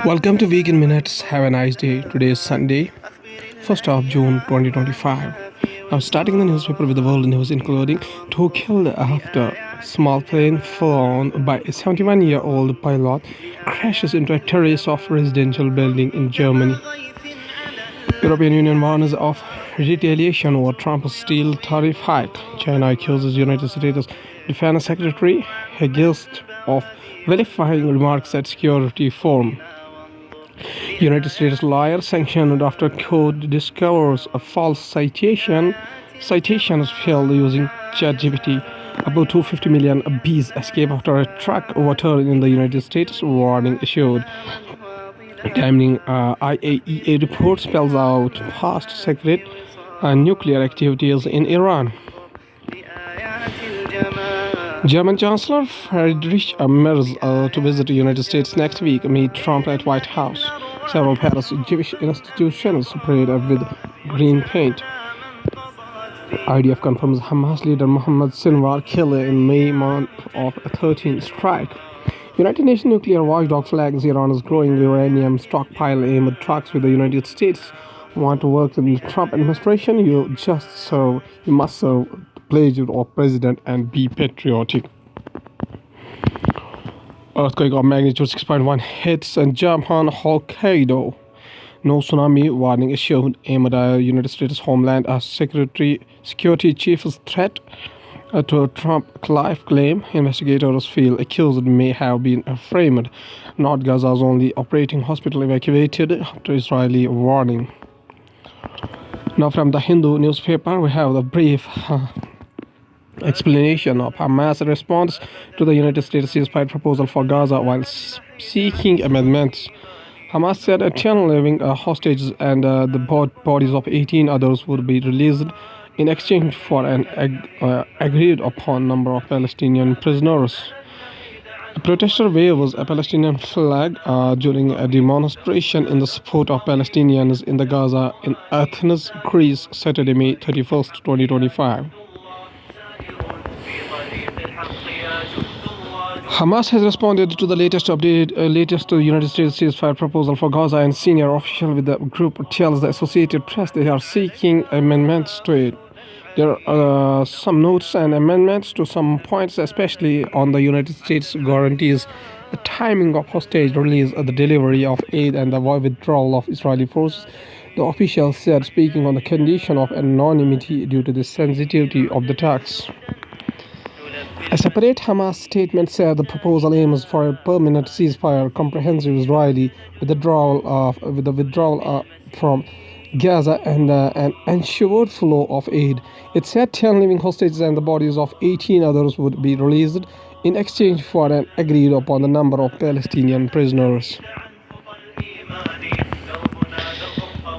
Welcome to Week in Minutes. Have a nice day. Today is Sunday, 1st of June 2025. I'm starting the newspaper with the world news, including two killed after small plane flown by a 71-year-old pilot crashes into a terrace of residential building in Germany. European Union warns of retaliation over Trump's steel tariff hike. China accuses United States Defense Secretary Hagest of vilifying remarks at Security Forum. United States lawyer sanctioned after court discovers a false citations failed using ChatGPT. About 250 million bees escape after a truck overturned in the United States, warning issued. Damning IAEA report spells out past secret nuclear activities in Iran. German Chancellor Friedrich Merz to visit the United States next week, meet Trump at White House. Several Paris Jewish institutions sprayed with green paint. IDF confirms Hamas leader Mohammed Sinwar killed in May month of a 13th strike. United Nations nuclear watchdog flags Iran's growing uranium stockpile aimed talks with the United States. Want to work in the Trump administration? You must serve the pleasure of president and be patriotic. Earthquake of magnitude 6.1 hits and Japan Hokkaido. No tsunami warning issued aimed at United States Homeland Security Chief's threat to Trump life claim. Investigators feel accused may have been framed. North Gaza's only operating hospital evacuated after Israeli warning. Now from the Hindu newspaper, we have the brief explanation of Hamas' response to the United States ceasefire proposal for Gaza while seeking amendments. Hamas said 10 living hostages and the bodies of 18 others would be released in exchange for an agreed-upon number of Palestinian prisoners. A protester waves a Palestinian flag during a demonstration in the support of Palestinians in the Gaza in Athens, Greece, Saturday, May 31st, 2025. Hamas has responded to the latest United States ceasefire proposal for Gaza, and senior official with the group tells the Associated Press they are seeking amendments to it. There are some notes and amendments to some points, especially on the United States guarantees the timing of hostage release, the delivery of aid, and the withdrawal of Israeli forces. The official said, speaking on the condition of anonymity due to the sensitivity of the talks. A separate Hamas statement said the proposal aims for a permanent ceasefire, comprehensive Israeli withdrawal from Gaza, and an ensured flow of aid. It said 10 living hostages and the bodies of 18 others would be released in exchange for an agreed-upon number of Palestinian prisoners.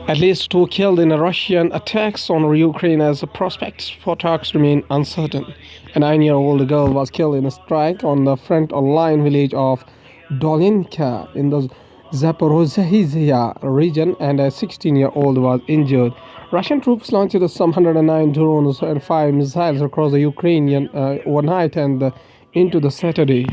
At least 2 killed in Russian attacks on Ukraine as prospects for talks remain uncertain. A 9-year-old girl was killed in a strike on the front line village of Dolinka in the Zaporozhye region, and a 16-year-old was injured. Russian troops launched some 109 drones and 5 missiles across the Ukrainian overnight and into the Saturday.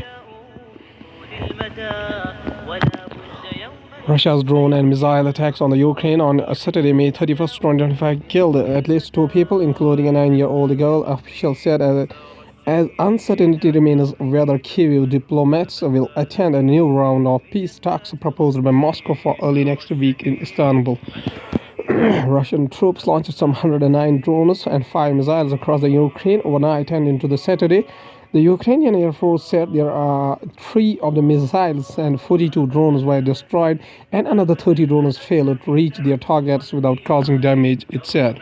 Russia's drone and missile attacks on the Ukraine on Saturday, May 31st, 2025 killed at least 2 people, including a 9-year-old girl, officials said, as uncertainty remains whether Kyiv diplomats will attend a new round of peace talks proposed by Moscow for early next week in Istanbul. Russian troops launched some 109 drones and 5 missiles across the Ukraine overnight and into the Saturday. The Ukrainian Air Force said there are 3 of the missiles and 42 drones were destroyed, and another 30 drones failed to reach their targets without causing damage, it said.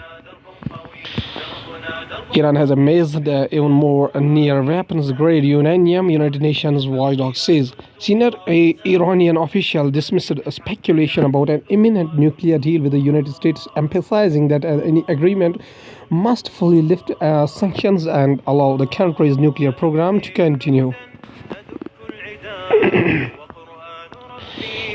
Iran has amassed even more near weapons-grade uranium, United Nations watchdog says. Senior Iranian official dismissed speculation about an imminent nuclear deal with the United States, emphasizing that any agreement must fully lift sanctions and allow the country's nuclear program to continue.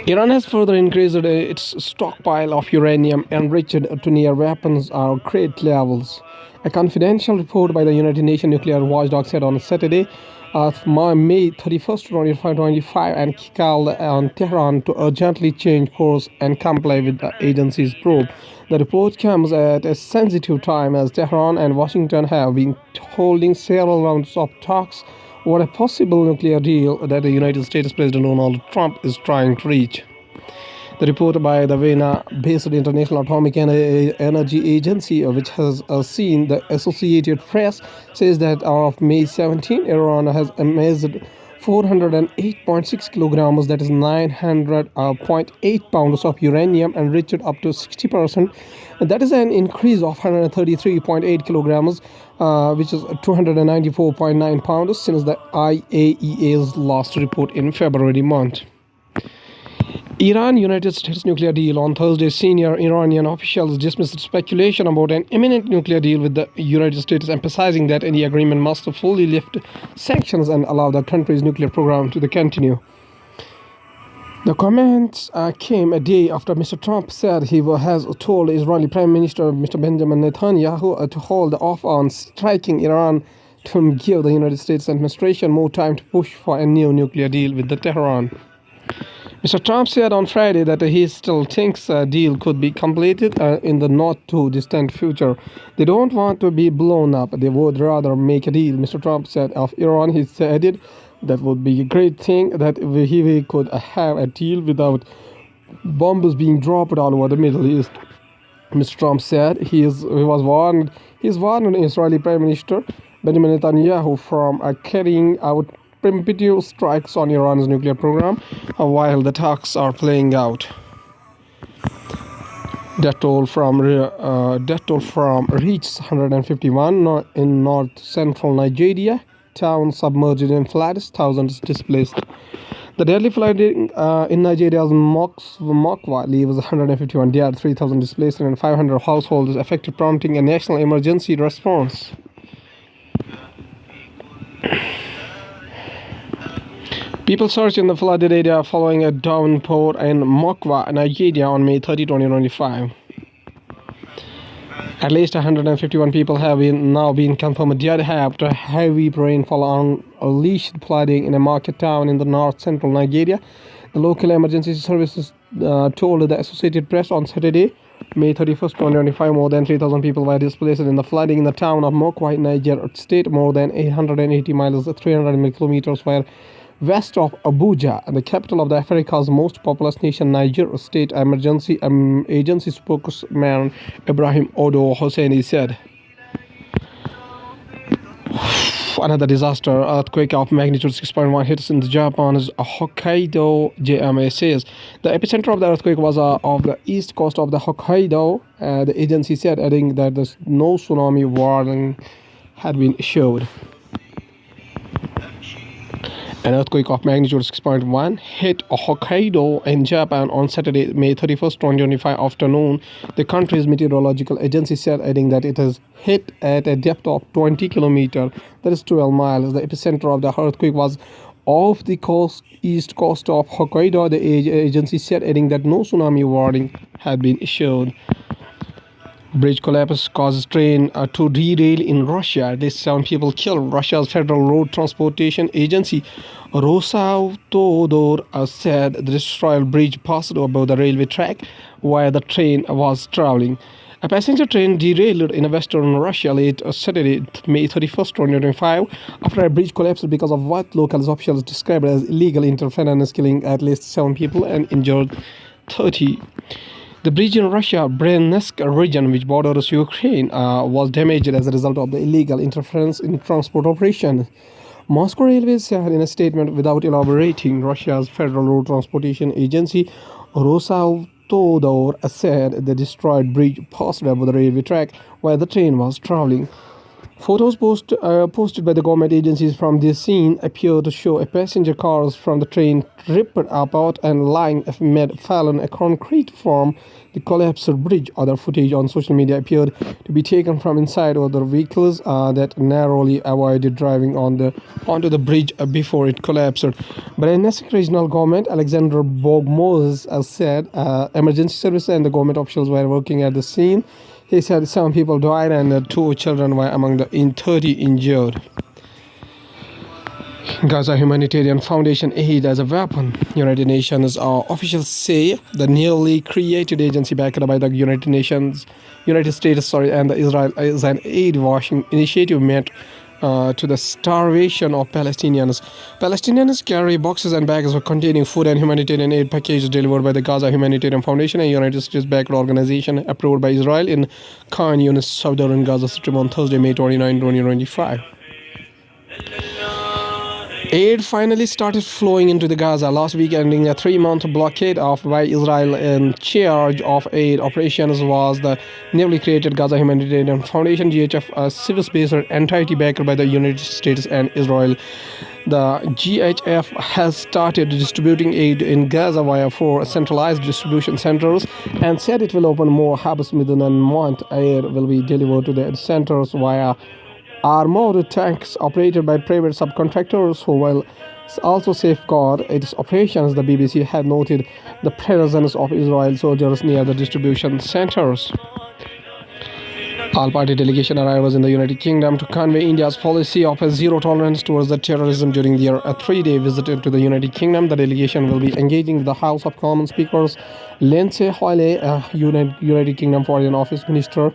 Iran has further increased its stockpile of uranium enriched to near weapons-grade levels. A confidential report by the United Nations nuclear watchdog said on Saturday of May 31st, 2025, and called on Tehran to urgently change course and comply with the agency's probe. The report comes at a sensitive time as Tehran and Washington have been holding several rounds of talks over a possible nuclear deal that the United States President Donald Trump is trying to reach. The report by the Vienna-based International Atomic Energy Agency, which has seen the Associated Press, says that of May 17, Iran has amassed 408.6 kilograms, that is 900.8 pounds of uranium enriched up to 60%. That is an increase of 133.8 kilograms, which is 294.9 pounds since the IAEA's last report in February month. Iran-United States nuclear deal. On Thursday, senior Iranian officials dismissed speculation about an imminent nuclear deal with the United States, emphasizing that any agreement must fully lift sanctions and allow the country's nuclear program to continue. The comments came a day after Mr. Trump said he has told Israeli Prime Minister Mr. Benjamin Netanyahu to hold off on striking Iran to give the United States administration more time to push for a new nuclear deal with Tehran. Mr. Trump said on Friday that he still thinks a deal could be completed in the not-too-distant future. They don't want to be blown up. They would rather make a deal, Mr. Trump said of Iran. He said that would be a great thing, that we could have a deal without bombs being dropped all over the Middle East. Mr. Trump said he's warned Israeli Prime Minister Benjamin Netanyahu from carrying out preemptive strikes on Iran's nuclear program while the talks are playing out. Death toll from reached 151 in north-central Nigeria. Towns submerged in floods, thousands displaced. The deadly flooding in Nigeria's Mokwa leaves 151 dead, 3,000 displaced, and 500 households affected, prompting a national emergency response. People searched in the flooded area following a downpour in Mokwa, Nigeria on May 30, 2025. At least 151 people have now been confirmed dead after heavy rainfall unleashed flooding in a market town in the north-central Nigeria. The local emergency services told the Associated Press on Saturday, May 31st, 2025, more than 3,000 people were displaced in the flooding in the town of Mokwa, Niger State. More than 880 miles, 300 kilometers were west of Abuja, the capital of Africa's most populous nation. Niger State Emergency Agency spokesman Ibrahim Odo Hosseini said. Another disaster earthquake of magnitude 6.1 hits in Japan's Hokkaido. JMA says the epicenter of the earthquake was off the east coast of the Hokkaido. The agency said, adding that no tsunami warning had been issued. An earthquake of magnitude 6.1 hit Hokkaido in Japan on Saturday, May 31st, 2025 afternoon. The country's meteorological agency said, adding that it has hit at a depth of 20 kilometers, that is 12 miles. The epicenter of the earthquake was off the east coast of Hokkaido, the agency said, adding that no tsunami warning had been issued. Bridge collapse causes train to derail in Russia. At least 7 people killed. Russia's Federal Road Transportation Agency, Rosavtodor, said the destroyed bridge passed above the railway track where the train was traveling. A passenger train derailed in western Russia late Saturday, May 31st, 2025, after a bridge collapsed because of what local officials described as illegal interference, killing at least 7 people and injured 30. The bridge in Russia, Bryansk region, which borders Ukraine, was damaged as a result of the illegal interference in transport operations. Moscow Railways said in a statement without elaborating. Russia's Federal Road Transportation Agency, Rosavtodor, said the destroyed bridge passed above the railway track where the train was traveling. Photos posted by the government agencies from this scene appear to show a passenger cars from the train ripped apart and lying amid fallen a concrete from the collapsed bridge. Other footage on social media appeared to be taken from inside other vehicles that narrowly avoided driving onto the bridge before it collapsed. Bryansk Regional Government Alexander Bogmos said emergency services and the government officials were working at the scene. He said 7 people died and 2 children were among the 30 injured. Gaza Humanitarian Foundation aid as a weapon. United Nations officials say the newly created agency backed by the United States, and the Israel is an aid washing initiative meant to the starvation of Palestinians. Palestinians carry boxes and bags containing food and humanitarian aid packages delivered by the Gaza Humanitarian Foundation, a United States-backed organization approved by Israel in Khan Yunis, southern Gaza Strip on Thursday, May 29, 2025. Aid finally started flowing into the Gaza last week, ending a 3-month blockade by Israel. In charge of aid operations was the newly created Gaza Humanitarian Foundation, GHF, a civil-based entity backed by the United States and Israel. The GHF has started distributing aid in Gaza via 4 centralized distribution centers and said it will open more hubs within a month. Aid will be delivered to the centers via armored tanks operated by private subcontractors who will also safeguard its operations. The BBC had noted the presence of Israeli soldiers near the distribution centers. All-party delegation arrivals in the United Kingdom to convey India's policy of zero tolerance towards the terrorism during their 3-day visit to the United Kingdom. The delegation will be engaging with the House of Commons Speakers Lindsay Hoyle, United Kingdom Foreign Office Minister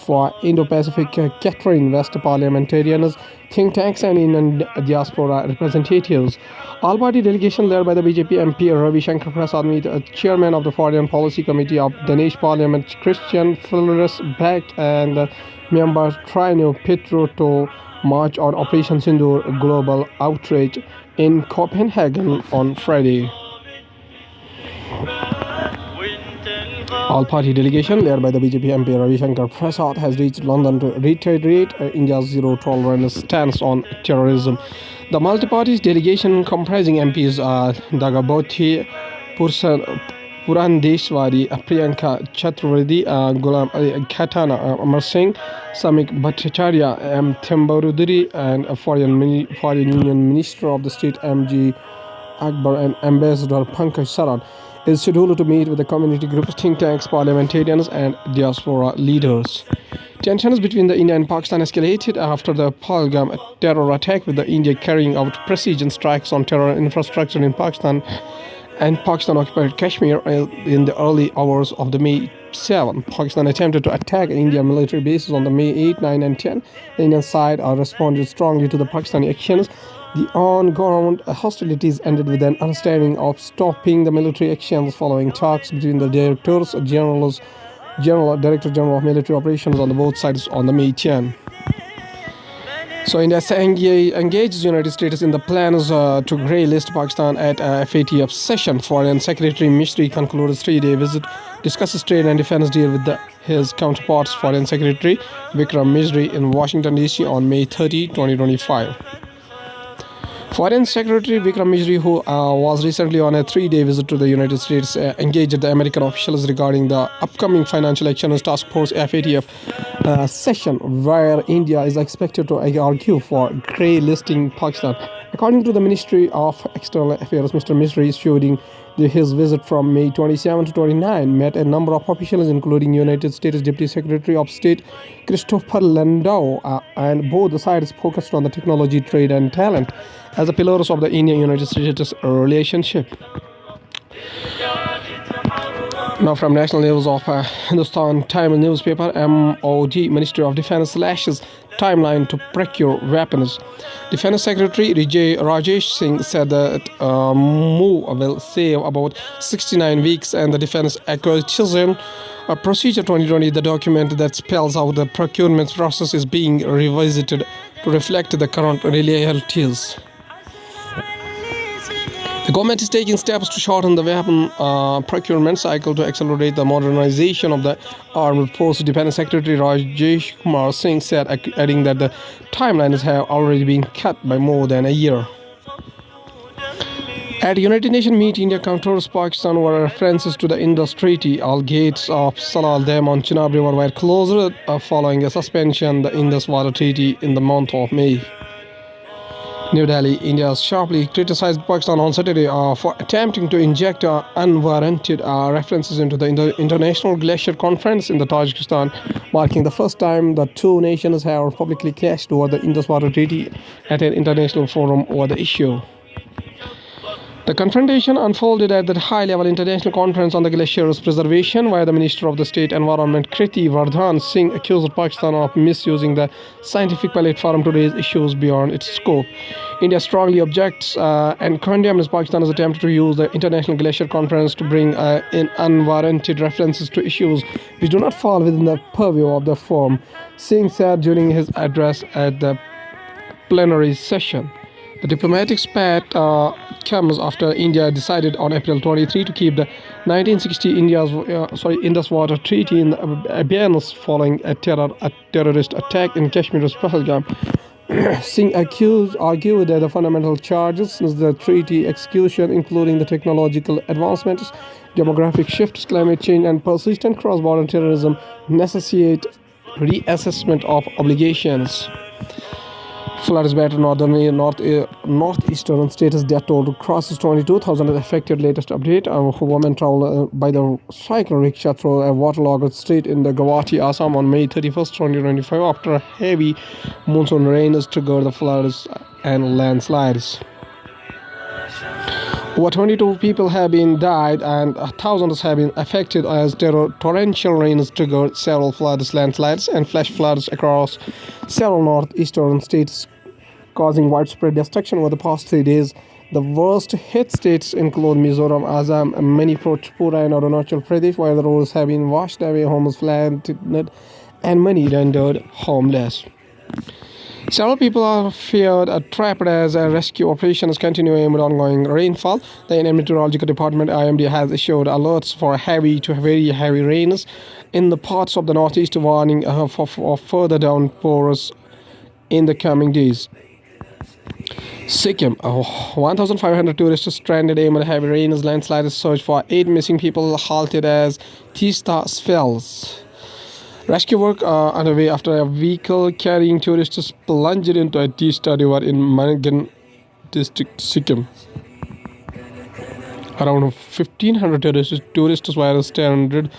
for Indo-Pacific, Catherine West, parliamentarians, think tanks and Indian diaspora representatives. All-party delegation led by the BJP MP Ravi Shankar Prasad meet chairman of the Foreign Policy Committee of Danish Parliament Christian Fillers Beck and member Trino Petro to march on Operation Sindoor global outrage in Copenhagen on Friday. All-party delegation led by the BJP MP Ravi Shankar Prasad has reached London to reiterate India's zero-tolerance stance on terrorism. The multi-party delegation comprising MPs Dagaboti Purandeshwari, Priyanka Chaturvedi, Ghulam Khatana, Amar Singh, Samik Bhattacharya, M. Thembaruduri, and Foreign Union Minister of the State M.G. Akbar and Ambassador Pankaj Saran is scheduled to meet with the community groups, think tanks, parliamentarians, and diaspora leaders. Tensions between the India and Pakistan escalated after the Pahalgam terror attack, with the India carrying out precision strikes on terror infrastructure in Pakistan and Pakistan-occupied Kashmir in the early hours of the May 7. Pakistan attempted to attack Indian military bases on the May 8, 9, and 10. The Indian side responded strongly to the Pakistani actions. The on-ground hostilities ended with an understanding of stopping the military actions following talks between the Director General of Military Operations on the both sides on the May 10. So India engaged the United States in the plans to grey-list Pakistan at FATF session. Foreign Secretary Mishri concluded 3-day visit, discusses trade and defense deal with his counterparts, Foreign Secretary Vikram Misri, in Washington, D.C. on May 30, 2025. Foreign Secretary Vikram Misri, who was recently on a 3-day visit to the United States, engaged the American officials regarding the upcoming Financial Actions Task Force FATF session, where India is expected to argue for grey-listing Pakistan. According to the Ministry of External Affairs, Mr. Misri, during his visit from May 27 to 29, met a number of officials, including United States Deputy Secretary of State Christopher Landau, and both sides focused on the technology, trade, and talent as the pillars of the India-United States relationship. Now from national news of Hindustan Times newspaper, MOD, Ministry of Defense, slashes timeline to procure weapons. Defense Secretary Rajesh Singh said that move will save about 69 weeks, and the Defense Acquisition Procedure 2020, the document that spells out the procurement process, is being revisited to reflect the current realities. The government is taking steps to shorten the weapon procurement cycle to accelerate the modernization of the armed force. Defense Secretary Rajesh Kumar Singh said, adding that the timelines have already been cut by more than a year. At United Nations meet, India counters Pakistan over references to the Indus Treaty. All gates of Salal Dam on Chenab River were closed following a suspension of the Indus Water Treaty in the month of May. New Delhi, India sharply criticized Pakistan on Saturday for attempting to inject unwarranted references into the International Glacier Conference in the Tajikistan, marking the first time the two nations have publicly clashed over the Indus Water Treaty at an international forum over the issue. The confrontation unfolded at the high-level international conference on the glacier's preservation, where the Minister of the State Environment Kriti Vardhan Singh accused Pakistan of misusing the scientific platform to raise issues beyond its scope. India strongly objects and condemns Pakistan's attempt to use the International Glacier Conference to bring in unwarranted references to issues which do not fall within the purview of the forum, Singh said during his address at the plenary session. The diplomatic spat comes after India decided on April 23 to keep the 1960 Indus Water Treaty in abeyance following a terrorist attack in Kashmir's Pahalgam. Singh argued that the fundamental charges since the treaty execution, including the technological advancements, demographic shifts, climate change, and persistent cross-border terrorism, necessitate reassessment of obligations. Floods battered northeastern states. Death toll crosses 22,000 affected. Latest update: a woman traveled by the cycle rickshaw through a waterlogged street in the Guwahati, Assam on May 31st, 2025 after a heavy monsoon rains triggered the floods and landslides. Over 22 people have died and thousands have been affected as torrential rains triggered several floods, landslides, and flash floods across several northeastern states, causing widespread destruction over the past 3 days. The worst hit states include Mizoram, Assam, Manipur, Tripura, and Arunachal Pradesh, where the roads have been washed away, homes flooded, and many rendered homeless. Several people are feared trapped as rescue operations continue amid ongoing rainfall. The Meteorological Department (IMD) has issued alerts for heavy to very heavy rains in the parts of the northeast, warning for further downpours in the coming days. Sikkim, 1,500 tourists stranded amid heavy rains, landslides, search for 8 missing people halted as Teesta falls. Rescue work underway after a vehicle carrying tourists plunged into a Teesta river in Mangan district, Sikkim. Around 1,500 tourists were stranded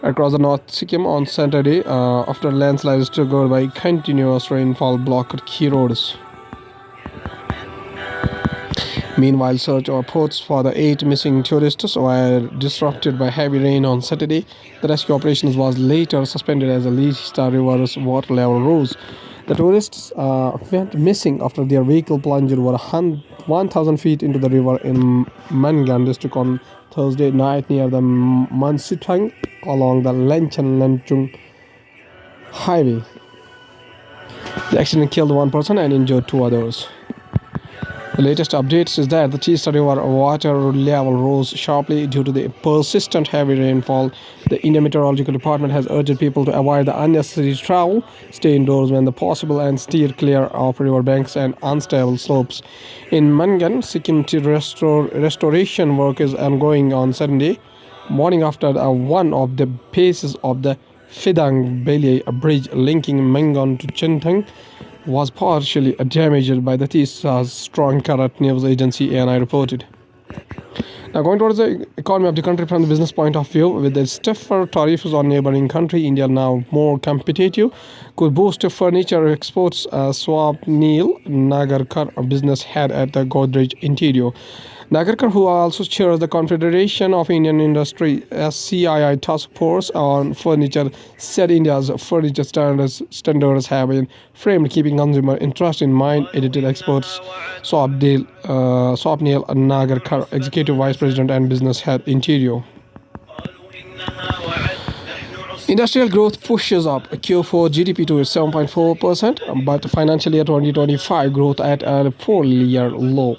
across the North Sikkim on Saturday after landslides triggered by continuous rainfall blocked key roads. Meanwhile, search efforts for the 8 missing tourists were disrupted by heavy rain on Saturday. The rescue operation was later suspended as the Teesta River's water level rose. The tourists went missing after their vehicle plunged over 1,000 feet into the river in Mangan district on Thursday night near the Mansitang along the Lenchan-Lenchung highway. The accident killed 1 person and injured 2 others. The latest updates is that the Teesta River water level rose sharply due to the persistent heavy rainfall. The Indian Meteorological Department has urged people to avoid the unnecessary travel, stay indoors when possible, and steer clear of riverbanks and unstable slopes. In Mangan, Sikkim restoration work is ongoing on Sunday morning after one of the bases of the Phidang Bailey, a bridge linking Mangan to Chintang, was partially damaged by the Teesta's strong current, news agency ANI reported. Now, going towards the economy of the country from the business point of view, with the stiffer tariffs on neighboring country, India now more competitive, could boost furniture exports. Swapnil Nagarkar, a business head at the Godrej Interior. Nagarkar, who also chairs the Confederation of Indian Industry (CII) task force on furniture, said India's furniture standards have been framed keeping consumer interest in mind. Edited experts Swapnil Nagarkar, executive vice president and business head, Interior. Industrial growth pushes up Q4 GDP to 7.4%, but financial year 2025 growth at a 4-year low.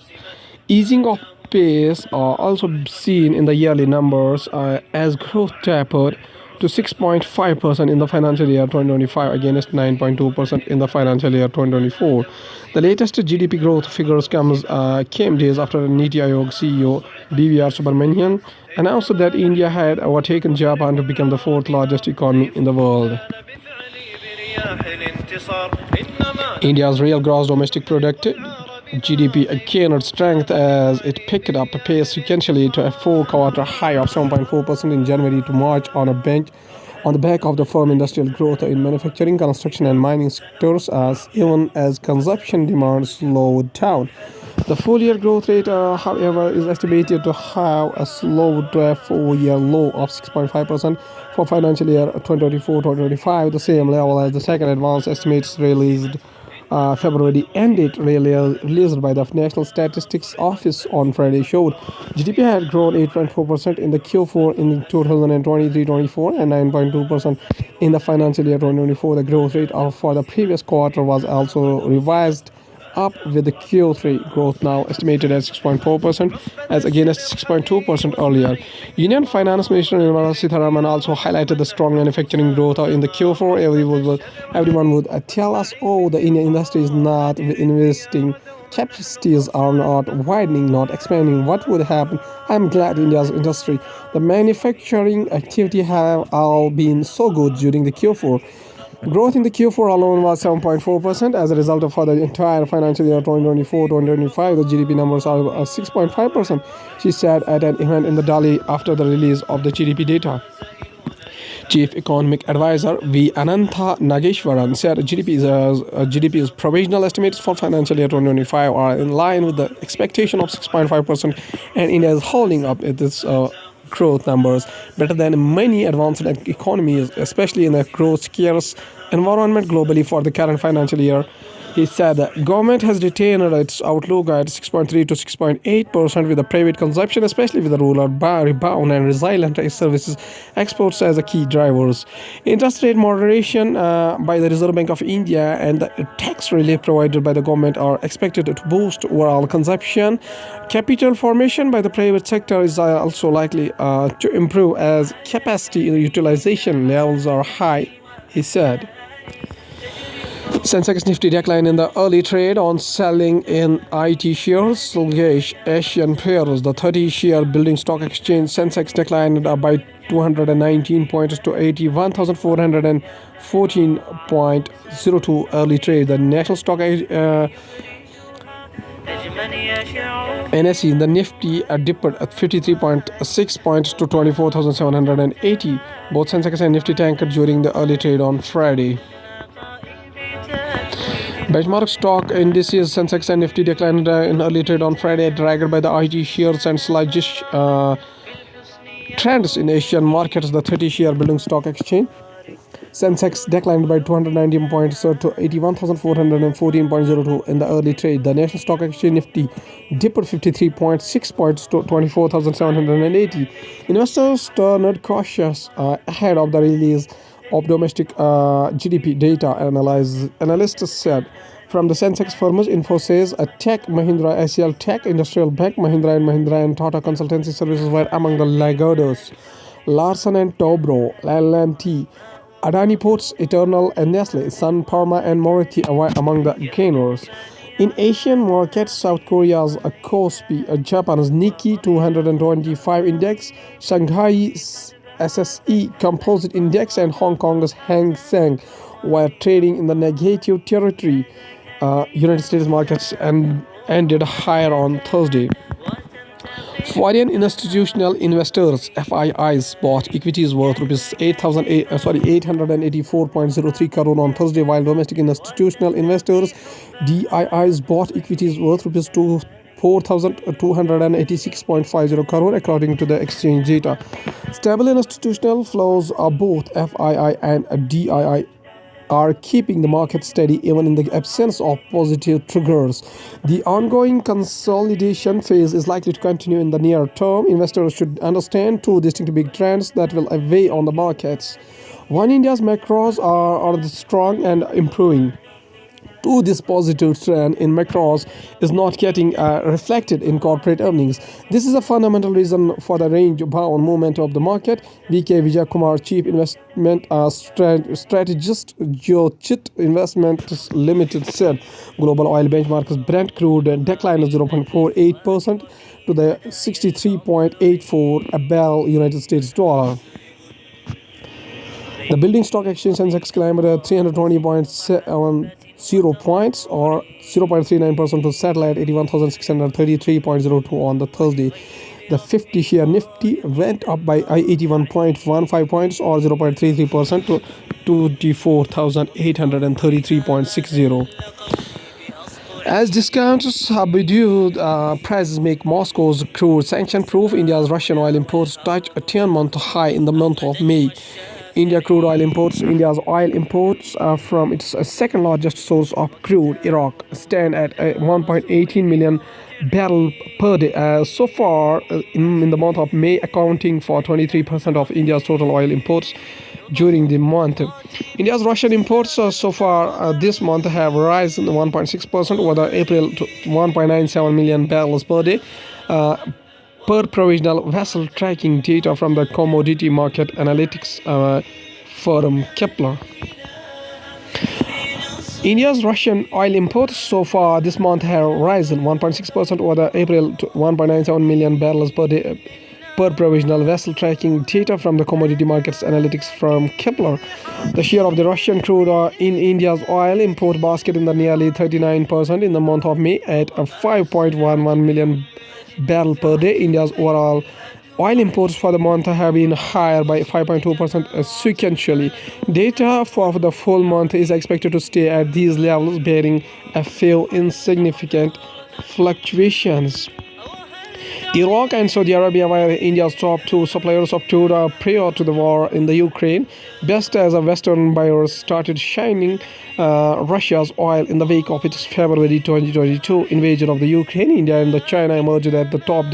Easing of pace are also seen in the yearly numbers as growth tapered to 6.5% in the financial year 2025 against 9.2% in the financial year 2024. The latest GDP growth figures came days after Niti Aayog CEO BVR Subramanian announced that India had overtaken Japan to become the 4th largest economy in the world. India's real gross domestic product GDP gained strength as it picked up pace sequentially to a four-quarter high of 7.4% in January to March on the back of the firm industrial growth in manufacturing, construction, and mining sectors, as even as consumption demand slowed down. The full-year growth rate, however, is estimated to have slowed to a four-year low of 6.5% for financial year 2024-2025, the same level as the second advance estimates released February ended, released by the National Statistics Office on Friday, showed GDP had grown 8.4% in the Q4 in 2023-24 and 9.2% in the financial year 2024. The growth rate for the previous quarter was also revised up, with the Q3 growth now estimated at 6.4% as against 6.2% earlier. Union Finance Minister Nirmala Sitharaman also highlighted the strong manufacturing growth in the Q4. Everyone would tell us, oh, the Indian industry is not investing, capacities are not widening, not expanding. What would happen? I'm glad India's industry, the manufacturing activity have all been so good during the Q4. Growth in the Q4 alone was 7.4%. As a result of for the entire financial year 2024-2025, the GDP numbers are 6.5%, she said at an event in the Delhi after the release of the GDP data. Chief Economic Advisor V. Anantha Nageshwaran said GDP's provisional estimates for financial year 2025 are in line with the expectation of 6.5%, and India is holding up at this growth numbers better than many advanced economies, especially in a growth scarce environment globally for the current financial year. He said the government has retained its outlook at 6.3 to 6.8%, with the private consumption, especially with the rural rebound and resilient services exports as the key drivers. Interest rate moderation by the Reserve Bank of India and the tax relief provided by the government are expected to boost overall consumption. Capital formation by the private sector is also likely to improve as capacity utilization levels are high, he said. Sensex Nifty declined in the early trade on selling in IT shares, sluggish Asian pairs. The 30-share building stock exchange Sensex declined by 219 points to 81,414.02 early trade. The national stock NSE, the Nifty dipped at 53.6 points to 24,780. Both Sensex and Nifty tanked during the early trade on Friday. Benchmark stock indices Sensex and Nifty declined in early trade on Friday, dragged by the IT shares and sluggish trends in Asian markets. The 30-share building stock exchange Sensex declined by 219 points to 81,414.02 in the early trade. The national stock exchange Nifty dipped 53.6 points to 24,780. Investors turned cautious ahead of the release of domestic GDP data, analysts said. From the Sensex firms, Infosys, Tech Mahindra, ACL Tech, Industrial Bank, Mahindra & Mahindra and Tata Consultancy Services were among the laggards. Larsen & Toubro, L&T, Adani Ports, Eternal and Nestle, Sun Pharma and Moretti were among the gainers. In Asian markets, South Korea's KOSPI, Japan's Nikkei 225 index, Shanghai SSE Composite Index and Hong Kong's Hang Seng were trading in the negative territory. United States markets ended higher on Thursday. Foreign institutional investors (FIIs) bought equities worth rupees 884.03 crore on Thursday, while domestic institutional investors (DIIs) bought equities worth rupees 4,286.50 crore, according to the exchange data. Stable institutional flows of both FII and DII are keeping the market steady even in the absence of positive triggers. The ongoing consolidation phase is likely to continue in the near term. Investors should understand two distinct big trends that will weigh on the markets. One, India's macros are strong and improving. Two, this positive trend in macros is not getting reflected in corporate earnings. This is a fundamental reason for the range-bound movement of the market. V.K. Vijay Kumar, Chief Investment Strategist, Geochit Investments Limited, said global oil benchmarks Brent crude declined 0.48% to the 63.84 a barrel United States dollar. The building stock exchange Sensex climbed 320.7 0 points or 0.39% to settle at 81,633.02 on the Thursday. The 50-share Nifty went up by 81.15 points or 0.33% to 24,833.60. As discounts subdued, prices make Moscow's crude sanction-proof. India's Russian oil imports touch a 10-month high in the month of May. India's oil imports from its second largest source of crude, Iraq, stand at 1.18 million barrels per day so far in the month of May, accounting for 23% of India's total oil imports during the month. India's Russian imports so far this month have risen 1.6% over the April to 1.97 million barrels per day. Per provisional vessel tracking data from the commodity market analytics firm Kepler. India's Russian oil imports so far this month have risen 1.6% over the April to 1.97 million barrels per day per provisional vessel tracking data from the commodity markets analytics firm Kepler. The share of the Russian crude in India's oil import basket in the nearly 39% in the month of May at 5.11 million barrel per day. India's overall oil imports for the month have been higher by 5.2% sequentially. Data for the full month is expected to stay at these levels, bearing a few insignificant fluctuations. Iraq and Saudi Arabia were India's top two suppliers of crude prior to the war in the Ukraine. Best as a Western buyer started shining Russia's oil in the wake of its February 2022 invasion of the Ukraine. India and China emerged at the top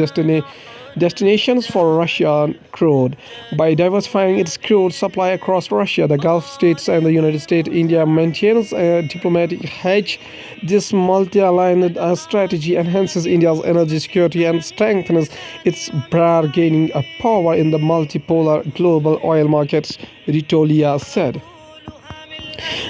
destinations for Russian crude. By diversifying its crude supply across Russia, the Gulf states, and the United States, India maintains a diplomatic hedge. This multi-aligned strategy enhances India's energy security and strengthens its bargaining power in the multipolar global oil markets, Editorial said.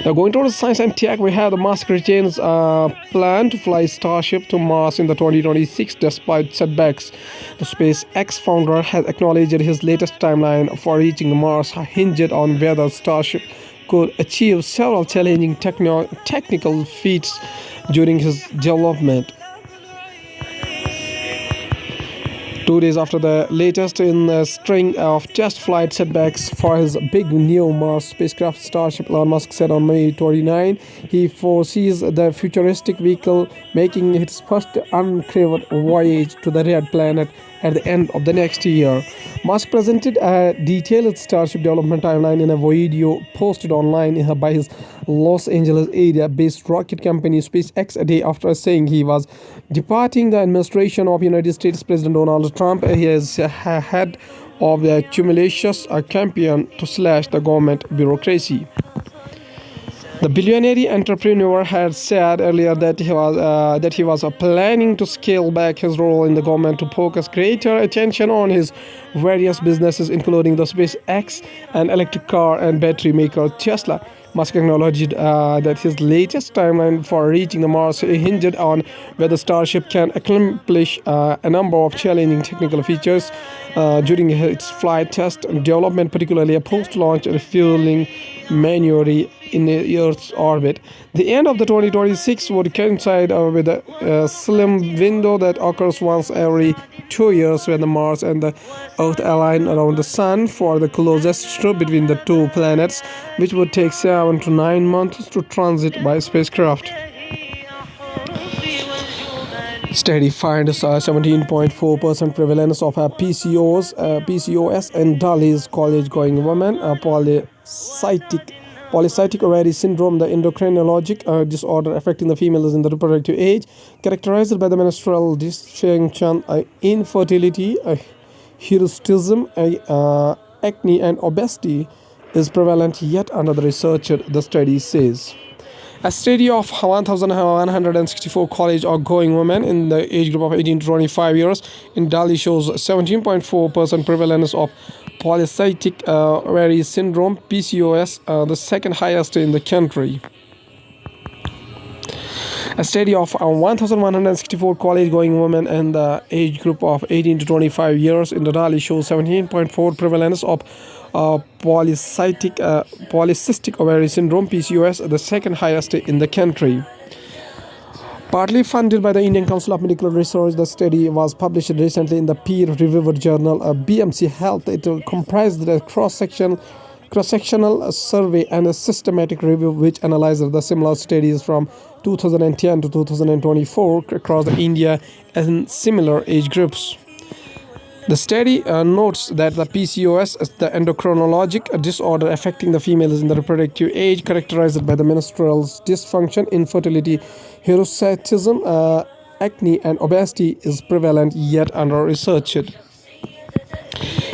Now, going towards science and tech, we have the Musk retains plan to fly Starship to Mars in the 2026 despite setbacks. The SpaceX founder has acknowledged his latest timeline for reaching Mars hinged on whether Starship could achieve several challenging technical feats during his development. 2 days after the latest in a string of test flight setbacks for his big new Mars spacecraft Starship, Elon Musk said on May 29 he foresees the futuristic vehicle making its first uncrewed voyage to the red planet at the end of the next year. Musk presented a detailed Starship development timeline in a video posted online by his Los Angeles area-based rocket company SpaceX a day after saying he was departing the administration of United States President Donald Trump. He is head of the tumultuous campaign to slash the government bureaucracy. The billionaire entrepreneur had said earlier that he was planning to scale back his role in the government to focus greater attention on his various businesses, including the SpaceX and electric car and battery maker Tesla. Musk acknowledged that his latest timeline for reaching the Mars hinged on whether Starship can accomplish a number of challenging technical features during its flight test and development, particularly a post-launch refueling maneuver in the Earth's orbit. The end of the 2026 would coincide with a slim window that occurs once every 2 years when the Mars and the Earth align around the Sun for the closest trip between the two planets, which would take 7 to 9 months to transit by spacecraft. Study finds 17.4% prevalence of PCOS in Delhi's college-going women. Polycystic ovary syndrome, the endocrinologic disorder affecting the females in the reproductive age, characterized by the menstrual dysfunction, infertility, hirsutism, acne, and obesity, is prevalent yet under the research, the study says. A study of 1,164 college-going women in the age group of 18 to 25 years in Delhi shows 17.4% prevalence of polycystic ovary syndrome (PCOS), the second highest in the country. A study of 1,164 college-going women in the age group of 18 to 25 years in Denali shows 17.4 prevalence of polycystic ovary syndrome (PCOS), the second highest in the country. Partly funded by the Indian Council of Medical Research, the study was published recently in the peer-reviewed journal BMC Health. It comprised a cross-sectional survey and a systematic review which analyzed the similar studies from 2010 to 2024 across India and similar age groups. The study notes that the PCOS is the endocrinologic disorder affecting the females in the reproductive age, characterized by the menstrual dysfunction, infertility, hirsutism, acne, and obesity, is prevalent yet under-researched.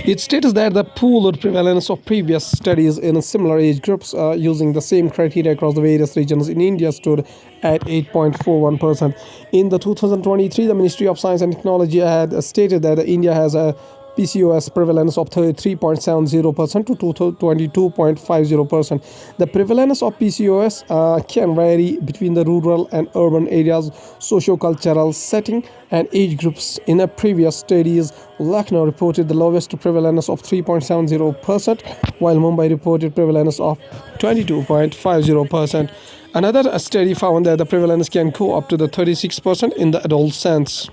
It states that the pooled prevalence of previous studies in similar age groups using the same criteria across the various regions in India stood at 8.41%. In the 2023, the Ministry of Science and Technology had stated that India has a PCOS prevalence of 33.70% to 22.50%. The prevalence of PCOS can vary between the rural and urban areas, socio-cultural setting, and age groups. In a previous studies, Lucknow reported the lowest prevalence of 3.70%, while Mumbai reported prevalence of 22.50%. Another study found that the prevalence can go up to the 36% in the adult sense.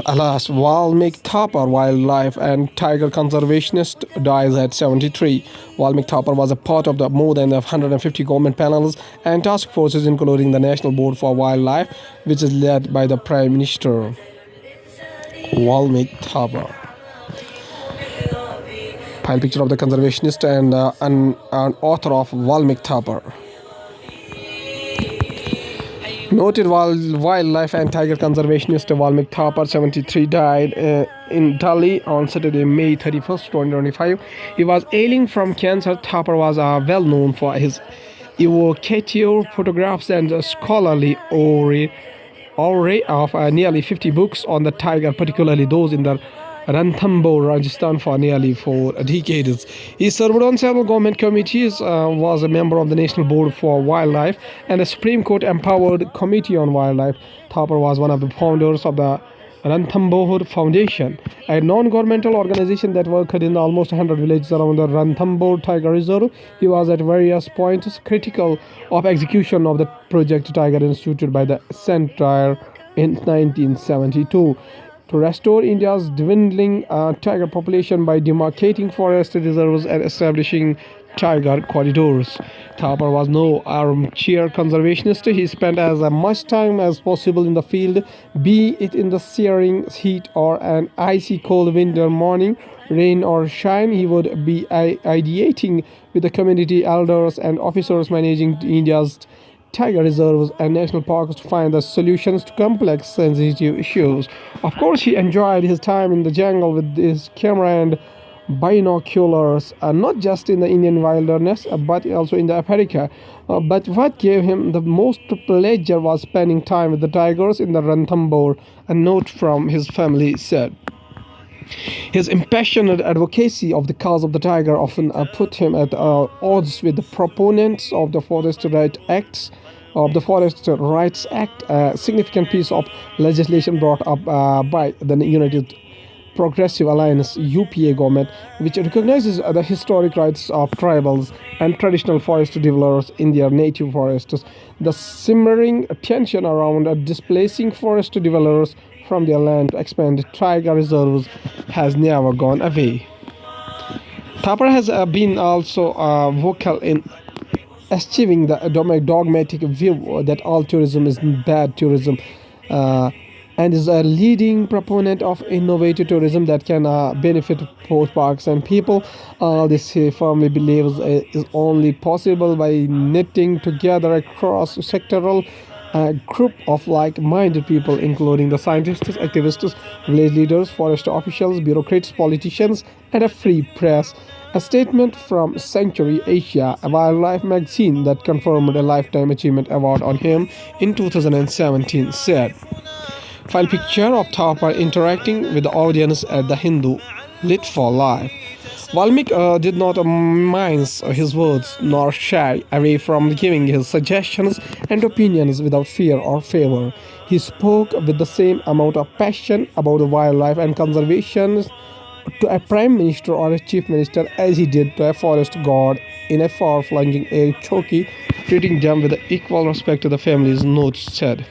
Alas, Valmik Thapar, wildlife and tiger conservationist, dies at 73. Valmik Thapar was a part of the more than 150 government panels and task forces, including the National Board for Wildlife, which is led by the Prime Minister. Valmik Thapar. File picture of the conservationist and an author of Valmik Thapar. Noted wildlife and tiger conservationist Valmik Thapar, 73, died in Delhi on Saturday, May 31st, 2025. He was ailing from cancer. Thapar was well known for his evocative photographs and a scholarly array of nearly 50 books on the tiger, particularly those in the Ranthambore, Rajasthan, for nearly 4 decades. He served on several government committees, was a member of the National Board for Wildlife and a Supreme Court Empowered Committee on Wildlife. Thapar was one of the founders of the Ranthambore Foundation, a non-governmental organization that worked in almost 100 villages around the Ranthambore Tiger Reserve. He was at various points critical of execution of the Project Tiger instituted by the Centre in 1972. To restore India's dwindling tiger population by demarcating forest reserves and establishing tiger corridors. Thapar was no armchair conservationist. He spent as much time as possible in the field, be it in the searing heat or an icy cold winter morning, rain or shine. He would be ideating with the community elders and officers managing India's tiger reserves and national parks to find the solutions to complex sensitive issues. Of course, he enjoyed his time in the jungle with his camera and binoculars, not just in the Indian wilderness, but also in the Africa. But what gave him the most pleasure was spending time with the tigers in the Ranthambore, a note from his family said. His impassioned advocacy of the cause of the tiger often put him at odds with the proponents of the Forest Rights Act, a significant piece of legislation brought up by the United Progressive Alliance UPA government, which recognizes the historic rights of tribals and traditional forest dwellers in their native forests. The simmering tension around displacing forest dwellers from their land to expand tiger reserves has never gone away. Thapar has been also vocal in eschewing the dogmatic view that all tourism is bad tourism, and is a leading proponent of innovative tourism that can benefit both parks and people. This he firmly believes is only possible by knitting together a cross-sectoral group of like-minded people, including the scientists, activists, village leaders, forest officials, bureaucrats, politicians, and a free press. A statement from Sanctuary Asia, a wildlife magazine that conferred a Lifetime Achievement Award on him in 2017, said. File picture of Thapar interacting with the audience at the Hindu Lit for Life. Valmiki did not mince his words nor shy away from giving his suggestions and opinions without fear or favor. He spoke with the same amount of passion about the wildlife and conservation to a prime minister or a chief minister as he did to a forest god in a far-flung air choki, treating them with equal respect to the family's notes said.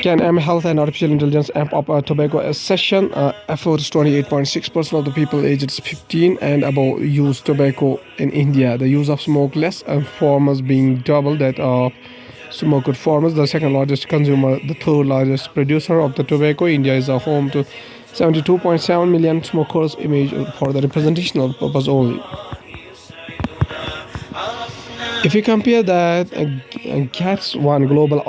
Can M Health and Artificial Intelligence amp up tobacco accession? Efforts 28.6% of the people aged 15 and above use tobacco in India. The use of smokeless formers being double that of smoked formers. The second largest consumer, the third largest producer of the tobacco. India is a home to 72.7 million smokers, image for the representational purpose only. If you compare that GATS 1 Global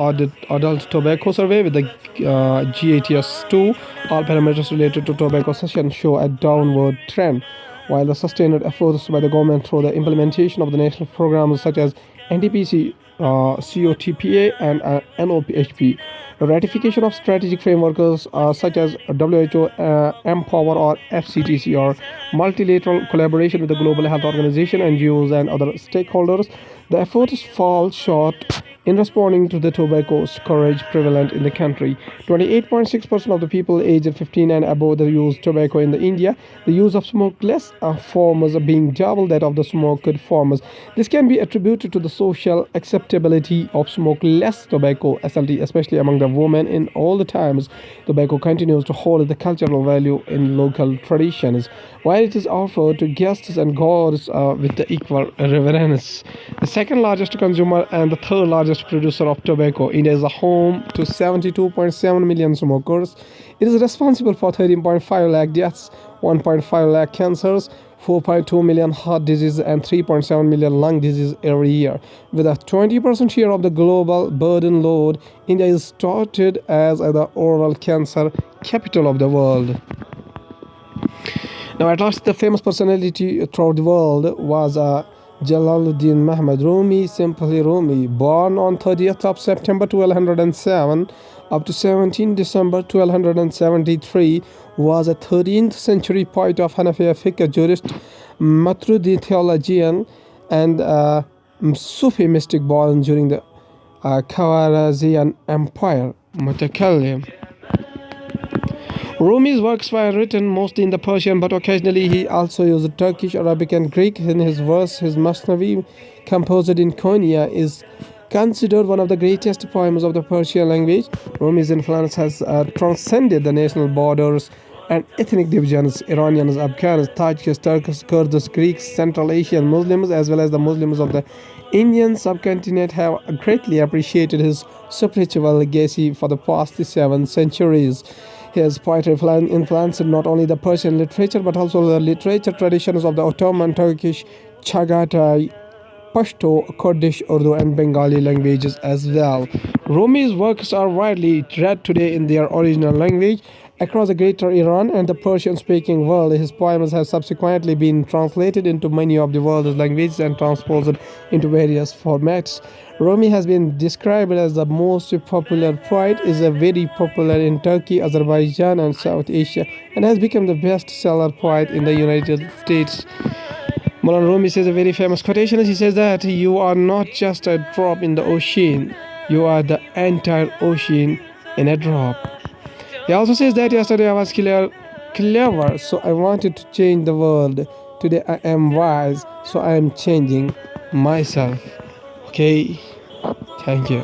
Adult Tobacco Survey with the GATS 2, all parameters related to tobacco cessation show a downward trend, while the sustained efforts by the government through the implementation of the national programs such as NDPC, COTPA, and NOPHP, the ratification of strategic frameworks such as WHO, Empower, or FCTC, or multilateral collaboration with the Global Health Organization, NGOs, and other stakeholders, the efforts fall short in responding to the tobacco scourge prevalent in the country. 28.6% of the people aged 15 and above use tobacco in India. The use of smokeless formers being double that of the smoked formers. This can be attributed to the social acceptability of smokeless tobacco, SLT, especially among the women. In all the times, tobacco continues to hold the cultural value in local traditions, while it is offered to guests and gods with the equal reverence. The second largest consumer and the third largest producer of tobacco, India is a home to 72.7 million smokers. It is responsible for 13.5 lakh deaths, 1.5 lakh cancers, 4.2 million heart disease, and 3.7 million lung disease every year. With a 20% share of the global burden load, India is touted as the oral cancer capital of the world. Now, at last, the famous personality throughout the world was Jalaluddin Muhammad Rumi, simply Rumi, born on 30th of September 1207 up to 17 December 1273, was a 13th century poet of Hanafi fiqh, jurist, Maturidi theologian, and Sufi mystic born during the Khwarezmian Empire. Mutakallim. Rumi's works were written mostly in the Persian, but occasionally he also used Turkish, Arabic, and Greek in his verse. His Masnavi, composed in Konya, is considered one of the greatest poems of the Persian language. Rumi's influence has transcended the national borders and ethnic divisions. Iranians, Afghans, Tajiks, Turks, Kurds, Greeks, Central Asian Muslims, as well as the Muslims of the Indian subcontinent have greatly appreciated his spiritual legacy for the past 7 centuries. His poetry influenced not only the Persian literature but also the literature traditions of the Ottoman, Turkish, Chagatai, Pashto, Kurdish, Urdu, and Bengali languages as well. Rumi's works are widely read today in their original language across the greater Iran and the Persian-speaking world. His poems have subsequently been translated into many of the world's languages and transposed into various formats. Rumi has been described as the most popular poet, is very popular in Turkey, Azerbaijan, and South Asia, and has become the best-seller poet in the United States. Maulana Rumi says a very famous quotation. He says that you are not just a drop in the ocean, you are the entire ocean in a drop. He also says that yesterday I was clever, so I wanted to change the world. Today I am wise, so I am changing myself. Okay, thank you.